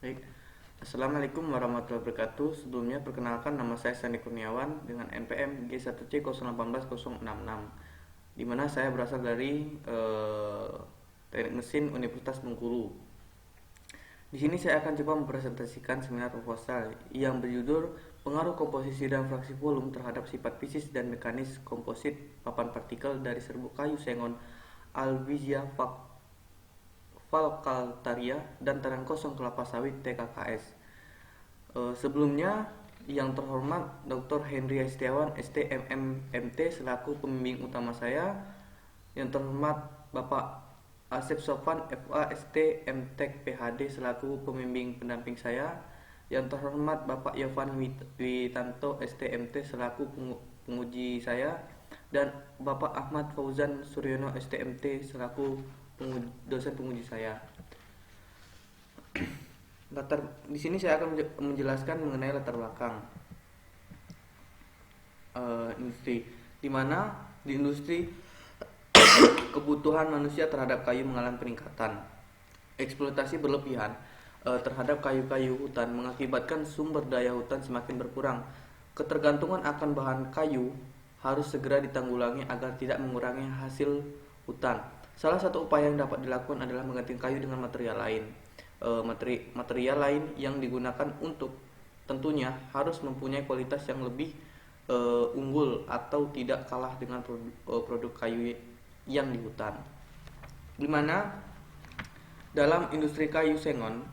Baik, Assalamualaikum warahmatullahi wabarakatuh. Sebelumnya perkenalkan, nama saya Sandi Kurniawan dengan NPM G1C018066, di mana saya berasal dari Teknik Mesin Universitas Bengkulu. Di sini saya akan coba mempresentasikan seminar proposal yang berjudul Pengaruh komposisi dan fraksi volume terhadap sifat fisik dan mekanis komposit papan partikel dari serbuk kayu sengon Albizia Falcataria dan tandan kosong kelapa sawit TKKS. Sebelumnya, yang terhormat Dr. Henry Setiawan STMMMT selaku pembimbing utama saya, yang terhormat Bapak Asep Sofan FA ST MTek PhD selaku pembimbing pendamping saya, yang terhormat Bapak Yovan Witanto STMT selaku penguji saya, dan Bapak Ahmad Fauzan Suryono STMT selaku dosen penguji saya. Di sini saya akan menjelaskan mengenai latar belakang industri, di mana di industri kebutuhan manusia terhadap kayu mengalami peningkatan. Eksploitasi berlebihan terhadap kayu-kayu hutan mengakibatkan sumber daya hutan semakin berkurang. Ketergantungan akan bahan kayu harus segera ditanggulangi agar tidak mengurangi hasil hutan. Salah satu upaya yang dapat dilakukan adalah mengganti kayu dengan material lain. Material lain yang digunakan untuk tentunya harus mempunyai kualitas yang lebih unggul atau tidak kalah dengan produk kayu yang di hutan. Di mana dalam industri kayu sengon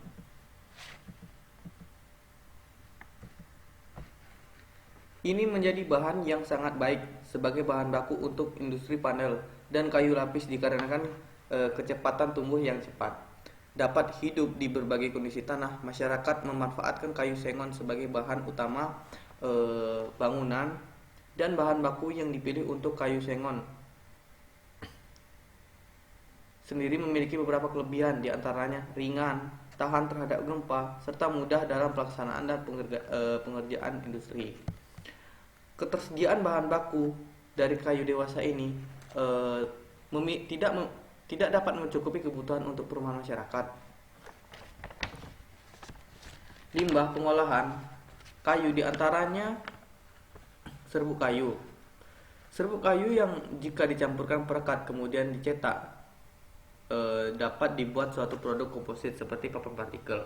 ini menjadi bahan yang sangat baik sebagai bahan baku untuk industri panel dan kayu lapis dikarenakan kecepatan tumbuh yang cepat. Dapat hidup di berbagai kondisi tanah, masyarakat memanfaatkan kayu sengon sebagai bahan utama bangunan, dan bahan baku yang dipilih untuk kayu sengon sendiri memiliki beberapa kelebihan, diantaranya ringan, tahan terhadap gempa, serta mudah dalam pelaksanaan dan pengerjaan industri. Ketersediaan bahan baku dari kayu dewasa ini tidak dapat mencukupi kebutuhan untuk perumahan masyarakat. Limbah pengolahan kayu diantaranya serbuk kayu. Serbuk kayu yang jika dicampurkan perekat kemudian dicetak dapat dibuat suatu produk komposit seperti papan partikel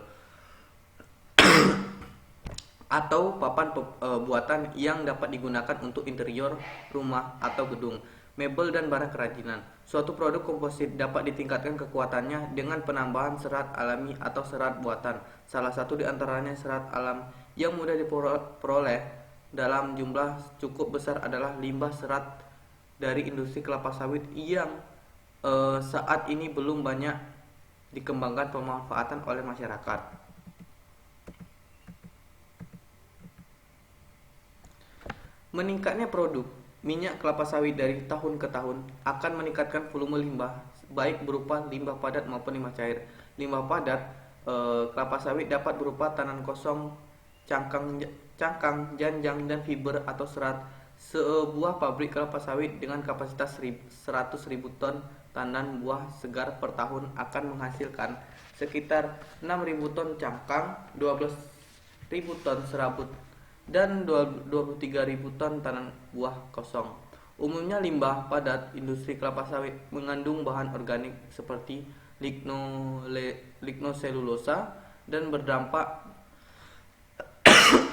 atau papan buatan yang dapat digunakan untuk interior rumah atau gedung, mebel dan barang kerajinan. Suatu produk komposit dapat ditingkatkan kekuatannya dengan penambahan serat alami atau serat buatan. Salah satu di antaranya serat alam yang mudah diperoleh dalam jumlah cukup besar adalah limbah serat dari industri kelapa sawit yang saat ini belum banyak dikembangkan pemanfaatan oleh masyarakat. Meningkatnya produk minyak kelapa sawit dari tahun ke tahun akan meningkatkan volume limbah, baik berupa limbah padat maupun limbah cair. Limbah padat kelapa sawit dapat berupa tandan kosong, cangkang, janjang, dan fiber atau serat. Sebuah pabrik kelapa sawit dengan kapasitas 100.000 ton tandan buah segar per tahun akan menghasilkan sekitar 6.000 ton cangkang, 12.000 ton serabut, dan 23.000 ton tandan buah kosong. Umumnya limbah padat industri kelapa sawit mengandung bahan organik seperti lignoselulosa dan berdampak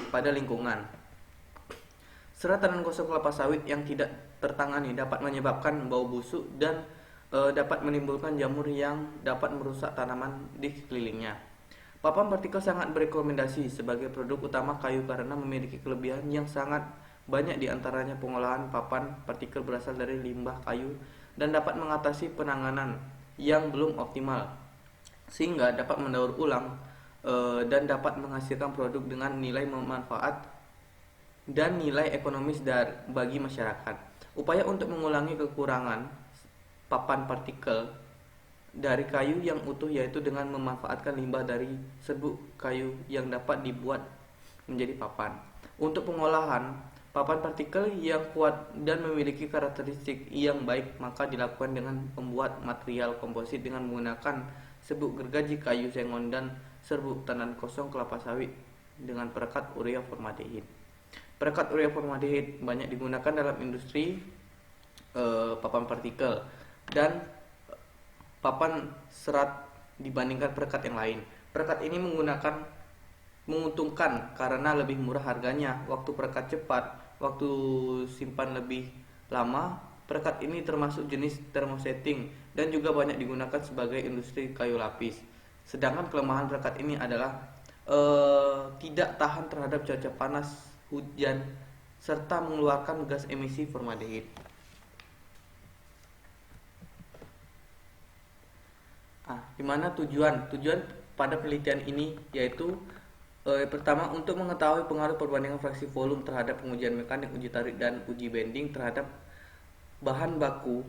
pada lingkungan. Serat tandan kosong kelapa sawit yang tidak tertangani dapat menyebabkan bau busuk dan dapat menimbulkan jamur yang dapat merusak tanaman di sekelilingnya. Papan partikel sangat berekomendasi sebagai produk utama kayu karena memiliki kelebihan yang sangat banyak, di antaranya pengolahan papan partikel berasal dari limbah kayu dan dapat mengatasi penanganan yang belum optimal sehingga dapat mendaur ulang dan dapat menghasilkan produk dengan nilai manfaat dan nilai ekonomis bagi masyarakat. Upaya untuk mengulangi kekurangan papan partikel dari kayu yang utuh yaitu dengan memanfaatkan limbah dari serbuk kayu yang dapat dibuat menjadi papan. Untuk pengolahan papan partikel yang kuat dan memiliki karakteristik yang baik maka dilakukan dengan membuat material komposit dengan menggunakan serbuk gergaji kayu sengon dan serbuk tandan kosong kelapa sawit dengan perekat urea formaldehid. Perekat urea formaldehid banyak digunakan dalam industri papan partikel dan papan serat dibandingkan perekat yang lain. Perekat ini menguntungkan karena lebih murah harganya. Waktu perekat cepat, waktu simpan lebih lama. Perekat ini termasuk jenis thermosetting dan juga banyak digunakan sebagai industri kayu lapis. Sedangkan kelemahan perekat ini adalah tidak tahan terhadap cuaca panas, hujan, serta mengeluarkan gas emisi formaldehid. Dimana tujuan pada penelitian ini yaitu pertama untuk mengetahui pengaruh perbandingan fraksi volume terhadap pengujian mekanik, uji tarik, dan uji bending terhadap bahan baku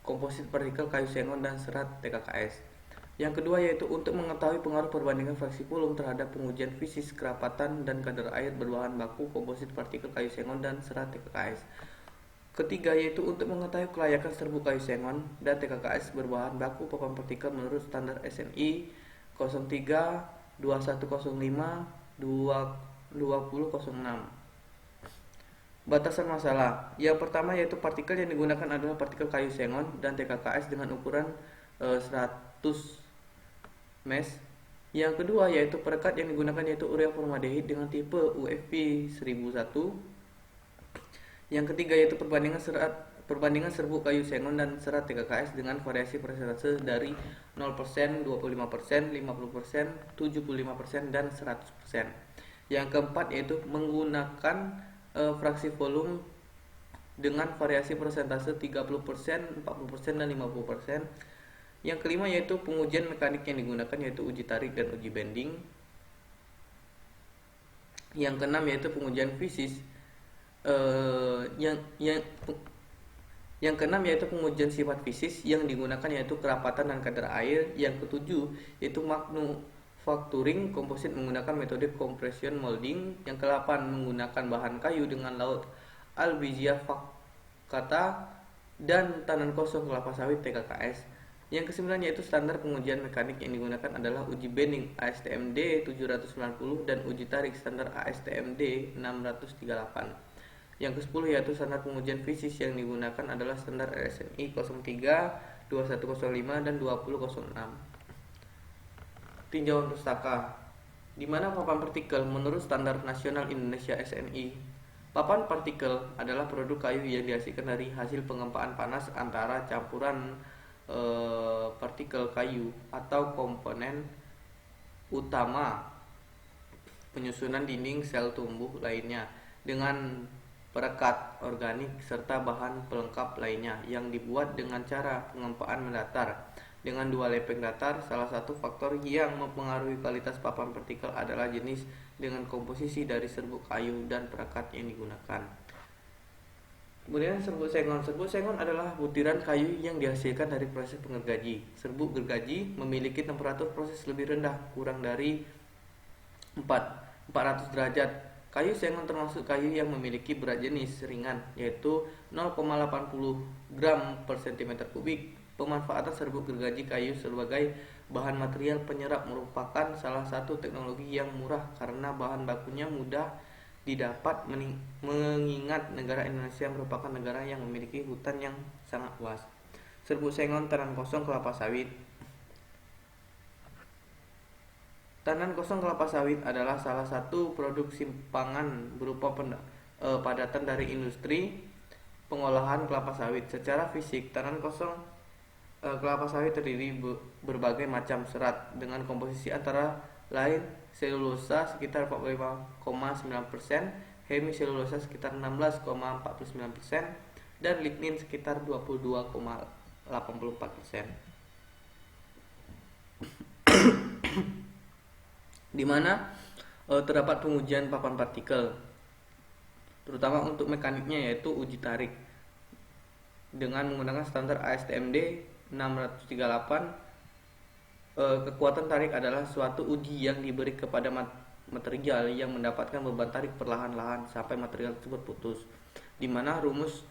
komposit partikel kayu sengon dan serat TKKS. Yang kedua yaitu untuk mengetahui pengaruh perbandingan fraksi volume terhadap pengujian fisis, kerapatan, dan kadar air berbahan baku komposit partikel kayu sengon dan serat TKKS. Ketiga yaitu untuk mengetahui kelayakan serbuk kayu sengon dan TKKS berbahan baku papan partikel menurut standar SNI 03 2105 2006. Batasan masalah. Yang pertama yaitu partikel yang digunakan adalah partikel kayu sengon dan TKKS dengan ukuran 100 mes. Yang kedua yaitu perekat yang digunakan yaitu urea formaldehid dengan tipe UFP 1001. Yang ketiga yaitu perbandingan serbuk kayu sengon dan serat TKKS dengan variasi persentase dari 0%, 25%, 50%, 75%, dan 100%. Yang keempat yaitu menggunakan fraksi volume dengan variasi persentase 30%, 40%, dan 50%. Yang kelima yaitu pengujian mekanik yang digunakan yaitu uji tarik dan uji bending. Yang keenam yaitu pengujian fisis. Yang keenam yaitu pengujian sifat fisis yang digunakan yaitu kerapatan dan kadar air. Yang ketujuh yaitu manufacturing komposit menggunakan metode compression molding. Yang ke-8 menggunakan bahan kayu dengan laut albizia vaccata dan tandan kosong kelapa sawit TKKS. Yang ke-9 yaitu standar pengujian mekanik yang digunakan adalah uji bending ASTMD 790 dan uji tarik standar ASTMD 638. Yang ke-10 yaitu standar pengujian fisis yang digunakan adalah standar RSNI 03, 2105, dan 2006. Tinjauan pustaka. Di mana papan partikel menurut standar nasional Indonesia SNI. Papan partikel adalah produk kayu yang dihasilkan dari hasil pengempaan panas antara campuran partikel kayu atau komponen utama penyusunan dinding sel tumbuh lainnya dengan perekat organik serta bahan pelengkap lainnya yang dibuat dengan cara pengempaan mendatar dengan dua lepeng datar. Salah satu faktor yang mempengaruhi kualitas papan partikel adalah jenis dengan komposisi dari serbuk kayu dan perekat yang digunakan. Kemudian serbuk sengon. Serbuk sengon adalah butiran kayu yang dihasilkan dari proses pengergaji. Serbuk gergaji memiliki temperatur proses lebih rendah, kurang dari 400 derajat. Kayu sengon termasuk kayu yang memiliki berat jenis ringan, yaitu 0,80 gram per cm kubik. Pemanfaatan serbuk gergaji kayu sebagai bahan material penyerap merupakan salah satu teknologi yang murah karena bahan bakunya mudah didapat, mengingat negara Indonesia merupakan negara yang memiliki hutan yang sangat luas. Serbuk sengon tandan kosong kelapa sawit. Tandan kosong kelapa sawit adalah salah satu produk simpangan berupa padatan dari industri pengolahan kelapa sawit. Secara fisik, tandan kosong kelapa sawit terdiri berbagai macam serat dengan komposisi antara lain selulosa sekitar 45,9%, hemiselulosa sekitar 16,49%, dan lignin sekitar 22,84%. Di mana terdapat pengujian papan partikel, terutama untuk mekaniknya yaitu uji tarik dengan menggunakan standar ASTMD 638. Kekuatan tarik adalah suatu uji yang diberi kepada material yang mendapatkan beban tarik perlahan-lahan sampai material tersebut putus. Di mana rumus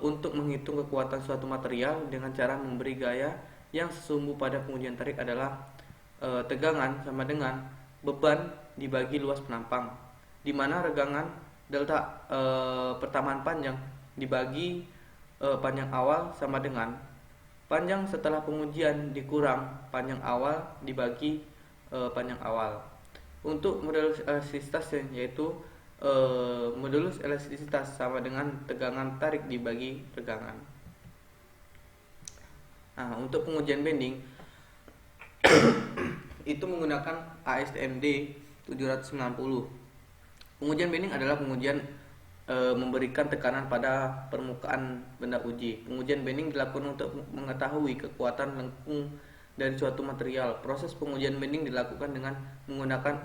untuk menghitung kekuatan suatu material dengan cara memberi gaya yang sesungguh pada pengujian tarik adalah tegangan sama dengan beban dibagi luas penampang, di mana regangan delta pertamaan panjang dibagi panjang awal sama dengan panjang setelah pengujian dikurang panjang awal dibagi panjang awal. Untuk modulus elastisitas yaitu modulus elastisitas sama dengan tegangan tarik dibagi regangan. Nah, untuk pengujian bending itu menggunakan ASTM D 790. Pengujian bending adalah pengujian memberikan tekanan pada permukaan benda uji. Pengujian bending dilakukan untuk mengetahui kekuatan lengkung dari suatu material. Proses pengujian bending dilakukan dengan menggunakan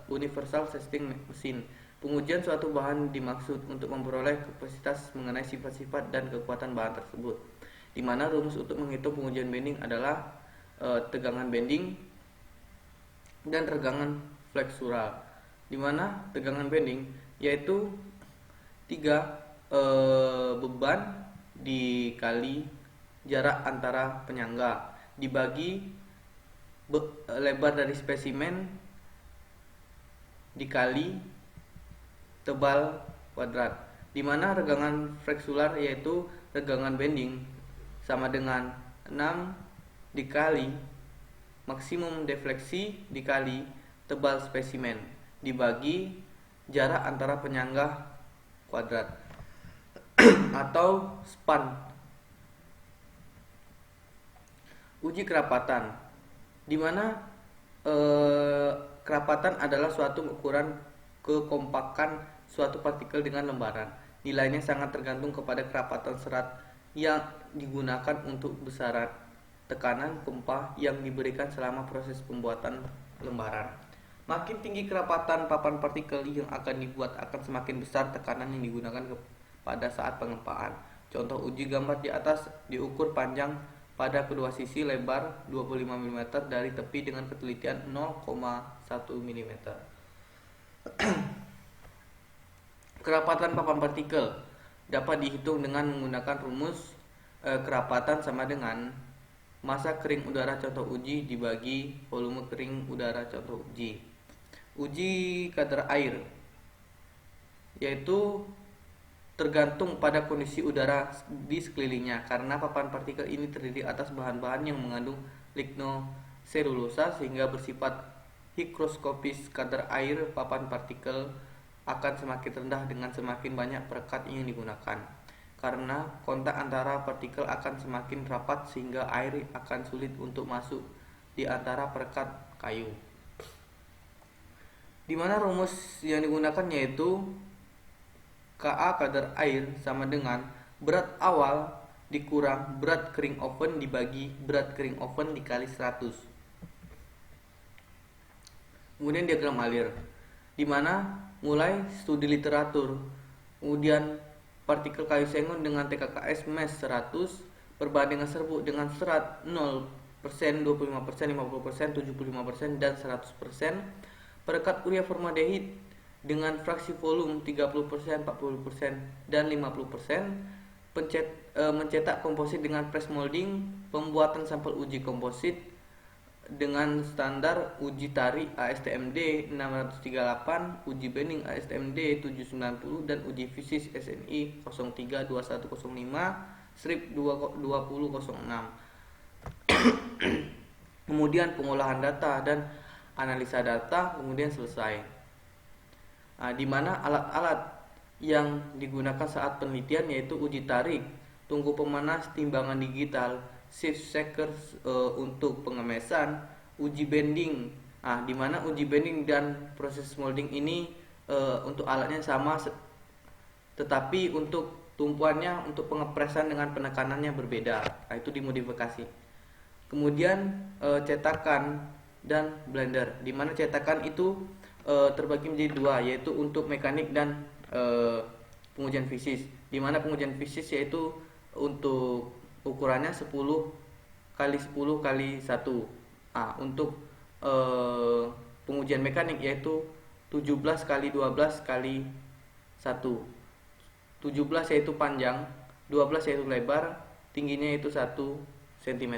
universal testing machine. Pengujian suatu bahan dimaksud untuk memperoleh kapasitas mengenai sifat-sifat dan kekuatan bahan tersebut, di mana rumus untuk menghitung pengujian bending adalah tegangan bending dan regangan fleksural, di mana tegangan bending yaitu 3 beban dikali jarak antara penyangga dibagi lebar dari spesimen dikali tebal kuadrat, di mana regangan fleksular yaitu regangan bending sama dengan 6 dikali maksimum defleksi dikali tebal spesimen dibagi jarak antara penyangga kuadrat atau span. Uji kerapatan, di mana kerapatan adalah suatu ukuran kekompakan suatu partikel dengan lembaran. Nilainya sangat tergantung kepada kerapatan serat yang digunakan untuk besaran tekanan pompa yang diberikan selama proses pembuatan lembaran. Makin tinggi kerapatan papan partikel yang akan dibuat, akan semakin besar tekanan yang digunakan pada saat pengempaan. Contoh uji gambar di atas diukur panjang pada kedua sisi lebar 25 mm dari tepi dengan ketelitian 0,1 mm. Kerapatan papan partikel dapat dihitung dengan menggunakan rumus kerapatan sama dengan massa kering udara contoh uji dibagi volume kering udara contoh uji. Uji kadar air yaitu tergantung pada kondisi udara di sekelilingnya, karena papan partikel ini terdiri atas bahan-bahan yang mengandung lignoselulosa sehingga bersifat higroskopis. Kadar air papan partikel akan semakin rendah dengan semakin banyak perekat yang digunakan, karena kontak antara partikel akan semakin rapat sehingga air akan sulit untuk masuk di antara perekat kayu. Di mana rumus yang digunakan yaitu Ka kadar air sama dengan berat awal dikurang berat kering oven dibagi berat kering oven dikali 100. Kemudian diagram alir, di mana mulai studi literatur, kemudian partikel kayu sengon dengan TKKS mes 100 perbandingan serbuk dengan serat 0%, 25%, 50%, 75%, dan 100%. Perekat urea formaldehid dengan fraksi volume 30%, 40%, dan 50%. Mencetak komposit dengan press molding. Pembuatan sampel uji komposit dengan standar uji tarik ASTM-D 638, uji bending ASTM-D 790, dan uji fisis SNI 032105/2006. Kemudian pengolahan data dan analisa data kemudian selesai. Di mana alat-alat yang digunakan saat penelitian yaitu uji tarik, tungku pemanas, timbangan digital, shift shaker untuk pengemesan, uji bending. Di mana uji bending dan proses molding ini untuk alatnya sama, tetapi untuk tumpuannya, untuk pengepresan dengan penekanannya berbeda. Itu dimodifikasi. Kemudian cetakan dan blender, di mana cetakan itu terbagi menjadi dua, yaitu untuk mekanik dan pengujian fisis. Di mana pengujian fisis yaitu untuk ukurannya 10 kali 10 kali 1. Untuk pengujian mekanik yaitu 17 kali 12 kali 1. 17 yaitu panjang, 12 yaitu lebar, tingginya itu 1 cm.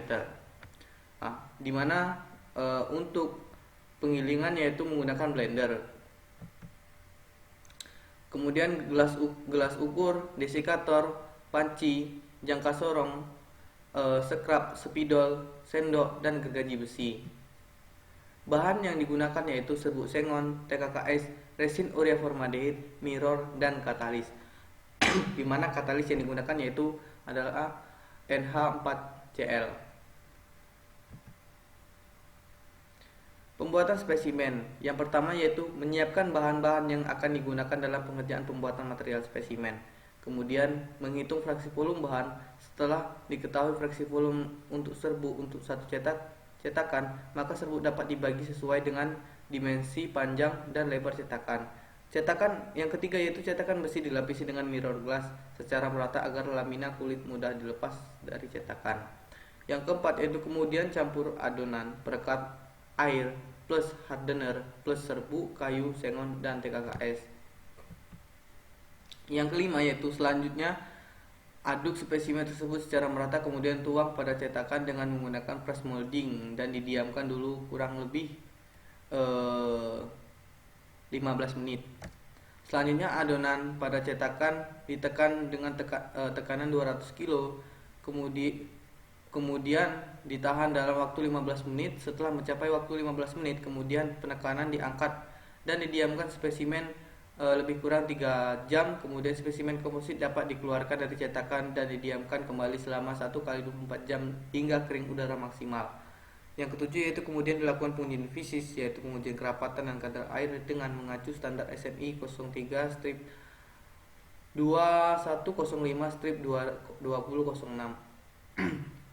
Di mana Untuk penggilingan yaitu menggunakan blender. Kemudian gelas ukur, desikator, panci, jangka sorong, skrap, spidol, sendok, dan gergaji besi. Bahan yang digunakan yaitu serbuk sengon, TKKS, resin urea formaldehid, mirror, dan katalis. Di mana katalis yang digunakan yaitu adalah NH4Cl. Pembuatan spesimen. Yang pertama yaitu menyiapkan bahan-bahan yang akan digunakan dalam pengerjaan pembuatan material spesimen. Kemudian menghitung fraksi volume bahan. Setelah diketahui fraksi volume untuk serbuk untuk satu cetakan, maka serbuk dapat dibagi sesuai dengan dimensi panjang dan lebar cetakan. Cetakan yang ketiga yaitu cetakan besi dilapisi dengan mirror glass secara merata agar lamina kulit mudah dilepas dari cetakan. Yang keempat yaitu kemudian campur adonan perekat air plus hardener plus serbuk, kayu, sengon, dan TKKS. Yang kelima yaitu selanjutnya aduk spesimen tersebut secara merata kemudian tuang pada cetakan dengan menggunakan press molding dan didiamkan dulu kurang lebih 15 menit. Selanjutnya adonan pada cetakan ditekan dengan tekanan 200 kg. Kemudian ditahan dalam waktu 15 menit. Setelah mencapai waktu 15 menit, kemudian penekanan diangkat dan didiamkan spesimen lebih kurang 3 jam. Kemudian spesimen komposit dapat dikeluarkan dari cetakan dan didiamkan kembali selama 1x24 jam hingga kering udara maksimal. Yang ketujuh yaitu kemudian dilakukan pengujian fisis, yaitu pengujian kerapatan dan kadar air dengan mengacu standar SNI 03 strip 2105 strip 2006.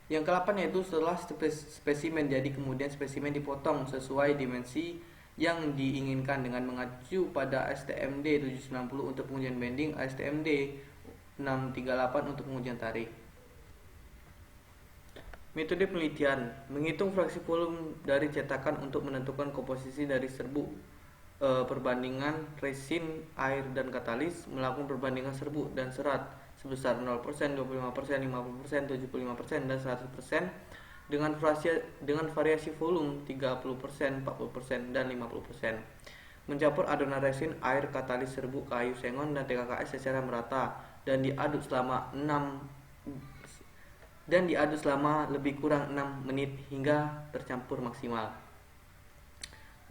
Yang ke-8 yaitu setelah spesimen jadi kemudian spesimen dipotong sesuai dimensi yang diinginkan dengan mengacu pada STMD 790 untuk pengujian bending, STMD 638 untuk pengujian tarik. Metode penelitian: menghitung fraksi volume dari cetakan untuk menentukan komposisi dari serbuk, perbandingan resin, air, dan katalis, melakukan perbandingan serbuk dan serat sebesar 0%, 25%, 50%, 75%, dan 100% dengan variasi volume 30%, 40%, dan 50%. Mencampur adonan resin, air, katalis, serbuk, kayu, sengon, dan TKKS secara merata dan diaduk selama lebih kurang 6 menit hingga tercampur maksimal.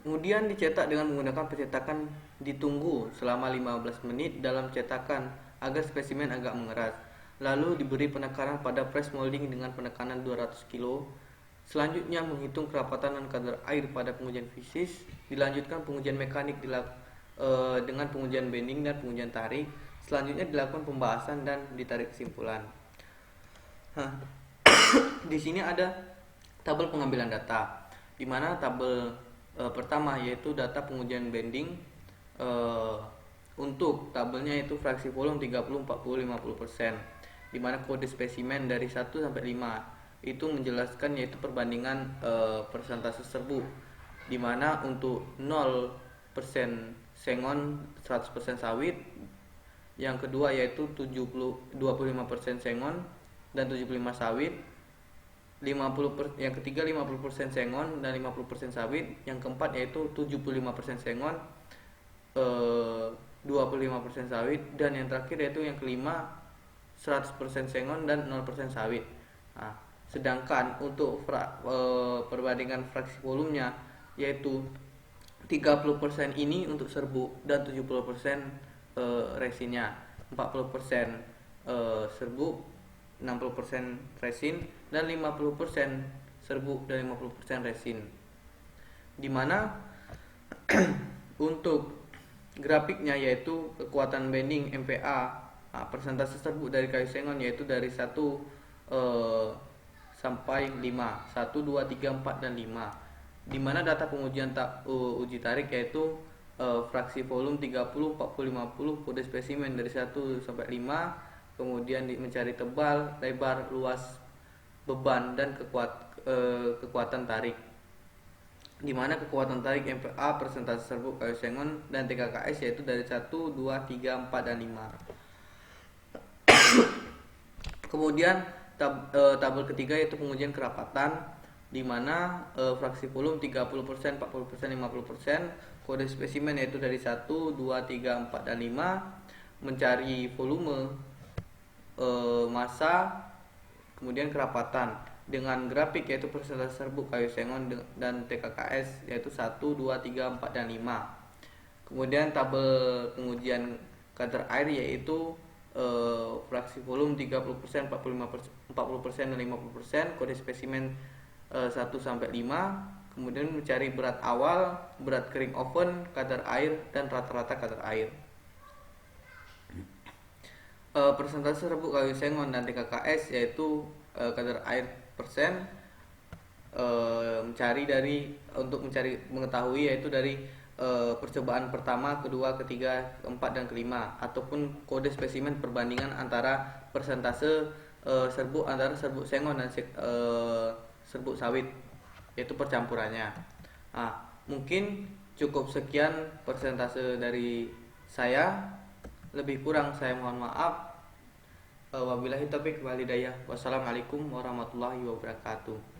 Kemudian dicetak dengan menggunakan pencetakan, ditunggu selama 15 menit dalam cetakan agar spesimen agak mengeras. Lalu diberi penekanan pada press molding dengan penekanan 200 kg. Selanjutnya menghitung kerapatan dan kadar air pada pengujian fisis. Dilanjutkan pengujian mekanik dengan pengujian bending dan pengujian tarik. Selanjutnya dilakukan pembahasan dan ditarik kesimpulan. Di sini ada tabel pengambilan data, di mana tabel pertama yaitu data pengujian bending. Untuk tabelnya itu fraksi volume 30, 40, 50%, di mana kode spesimen dari 1 sampai 5 itu menjelaskan yaitu perbandingan persentase serbuk, di mana untuk 0% sengon, 100% sawit. Yang kedua yaitu 25% sengon dan 75 sawit. Yang ketiga 50% sengon dan 50% sawit. Yang keempat yaitu 75% sengon, 25% sawit, dan yang terakhir yaitu yang kelima 100% sengon dan 0% sawit. Sedangkan untuk perbandingan fraksi volumenya yaitu 30% ini untuk serbuk dan 70% resinnya, 40% serbuk, 60% resin, dan 50% serbuk dan 50% resin. Dimana untuk grafiknya yaitu kekuatan bending MPa, persentase serbuk dari kayu sengon yaitu dari 1 sampai 5, 1, 2, 3, 4, dan 5. Dimana data pengujian uji tarik yaitu fraksi volume 30, 40, 50, kode spesimen dari 1 sampai 5, kemudian mencari tebal, lebar, luas, beban, dan kekuatan tarik. Di mana kekuatan tarik MPa, persentase serbuk kayu sengon, dan TKKS yaitu dari 1, 2, 3, 4, dan 5. Kemudian tabel ketiga yaitu pengujian kerapatan. di mana fraksi volum 30%, 40%, 50%, kode spesimen yaitu dari 1, 2, 3, 4, dan 5, mencari volume, massa, kemudian kerapatan dengan grafik yaitu persentase serbuk kayu sengon dan TKKS yaitu 1, 2, 3, 4, dan 5. Kemudian tabel pengujian kadar air yaitu fraksi volum 30%, 40%, dan 50%, kode spesimen 1 sampai 5. Kemudian mencari berat awal, berat kering oven, kadar air, dan rata-rata kadar air. Persentase serbuk kayu sengon dan TKKS yaitu kadar air persen, untuk mengetahui yaitu dari percobaan pertama, kedua, ketiga, keempat, dan kelima, ataupun kode spesimen perbandingan antara persentase serbuk antara serbuk sengon dan serbuk sawit, yaitu percampurannya. Nah, mungkin cukup sekian persentase dari saya. Lebih kurang saya mohon maaf. Wabillahi taufiq wal hidayah. Wassalamualaikum warahmatullahi wabarakatuh.